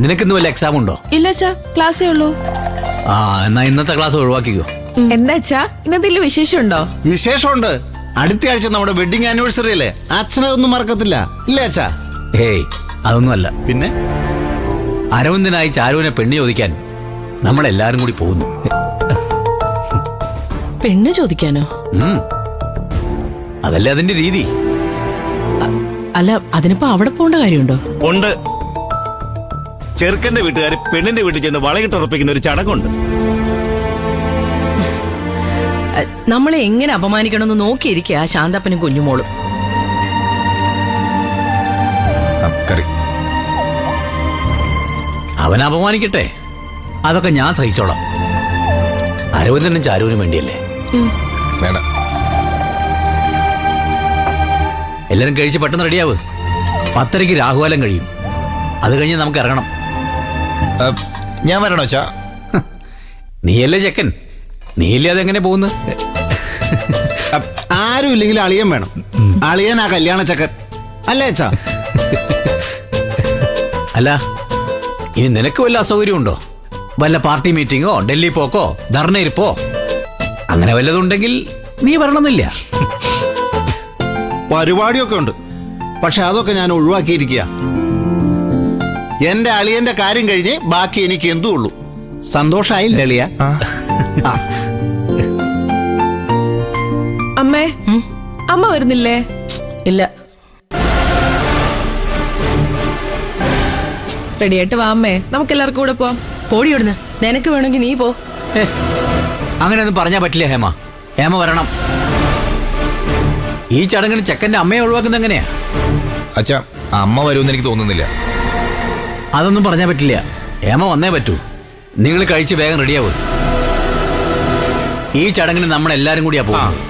നിനക്കിന്ന് വല്ല എക്സാം ഉണ്ടോ? ഇല്ല അച്ഛാ, ക്ലാസ്സേ ഉള്ളൂ. ആ, എന്നാ ഇന്നത്തെ ക്ലാസ് ഒഴിവാക്കിക്കോ. എന്താ അച്ഛാ, ഇന്നെന്തെങ്കിലും വിശേഷമുണ്ടോ? വിശേഷമുണ്ട്. അടുത്ത ആഴ്ച നമ്മുടെ വെഡിങ് ആനിവേഴ്സറി അല്ലേ, അച്ഛനതൊന്നും മറക്കത്തില്ല ഇല്ലേ അച്ഛാ? ഹേയ്, അതൊന്നുമല്ല. പിന്നെ അരവിന്ദനായി ചാരുവിനെ പെണ്ണ് ചോദിക്കാൻ നമ്മളെല്ലാരും കൂടി പോകുന്നു. പെണ്ണ് ചോദിക്കാനോ? അതല്ലേ അതിന്റെ രീതി. അല്ല, അതിനിപ്പോ അവിടെ പോകേണ്ട കാര്യമുണ്ടോ? ഉണ്ട്. ചെറുക്കന്റെ വീട്ടുകാർ പെണ്ണിന്റെ വീട്ടിൽ ചെന്ന് വളയിട്ടുറപ്പിക്കുന്ന ഒരു ചടങ്ങുണ്ട്. നമ്മളെ എങ്ങനെ അപമാനിക്കണമെന്ന് നോക്കിയിരിക്കുക ശാന്തപ്പനും കുഞ്ഞുമോളും. അവൻ അപമാനിക്കട്ടെ, അതൊക്കെ ഞാൻ സഹിച്ചോളാം. അരവിന്ദനും ചാരുവിനും വേണ്ടിയല്ലേ. വേണ്ട, എല്ലാരും കഴിച്ച് പെട്ടെന്ന് റെഡിയാവ്. 10:30 രാഹുകാലം കഴിയും. അത് കഴിഞ്ഞ് നമുക്ക് ഇറങ്ങണം. ഞാൻ വരണോ അച്ഛാ? നീയല്ലേ ചെക്കൻ, നീയില്ലാതെ എങ്ങനെ പോകുന്നു? ആരും ഇല്ലെങ്കിൽ അളിയൻ വേണം. അളിയൻ ആ കല്യാണ ചക്കൻ അല്ലേ അച്ഛാ? അല്ല, ഇനി നിനക്ക് വല്ല അസൗകര്യം ഉണ്ടോ? വല്ല പാർട്ടി മീറ്റിങ്ങോ ഡൽഹി പോക്കോ ധർണയിരിപ്പോ അങ്ങനെ വല്ലതുണ്ടെങ്കിൽ നീ വരണമെന്നില്ല. പരിപാടിയൊക്കെ ഉണ്ട്, പക്ഷെ അതൊക്കെ ഞാൻ ഒഴിവാക്കിയിരിക്കുക. എന്റെ അളിയന്റെ കാര്യം കഴിഞ്ഞ് ബാക്കി എനിക്ക് എന്തും ഉള്ളൂ. സന്തോഷായില്ലേ അളിയ? അമ്മേ, അമ്മ വരുന്നില്ലേ? ഇല്ല. റെഡിയായിട്ട് വാ അമ്മേ, നമുക്ക് എല്ലാവർക്കും കൂടെ പോവാം. പോടി ഇവിടുന്ന്. നിനക്ക് വേണമെങ്കിൽ നീ പോ. അങ്ങനെയൊന്നും പറഞ്ഞാൽ പറ്റില്ല ഹേമ. ഹേമ വരണം. ഈ ചടങ്ങിന് ചെക്കന്റെ അമ്മയെ ഒഴിവാക്കുന്ന എങ്ങനെയാ? അച്ഛാ, അമ്മ വരുമെന്ന് എനിക്ക് തോന്നുന്നില്ല. അതൊന്നും പറഞ്ഞാൽ പറ്റില്ല. ഹേമ വന്നേ പറ്റൂ. നിങ്ങൾ കഴിച്ച് വേഗം റെഡിയാവും. ഈ ചടങ്ങിന് നമ്മളെല്ലാരും കൂടിയാ പോകുന്നത്.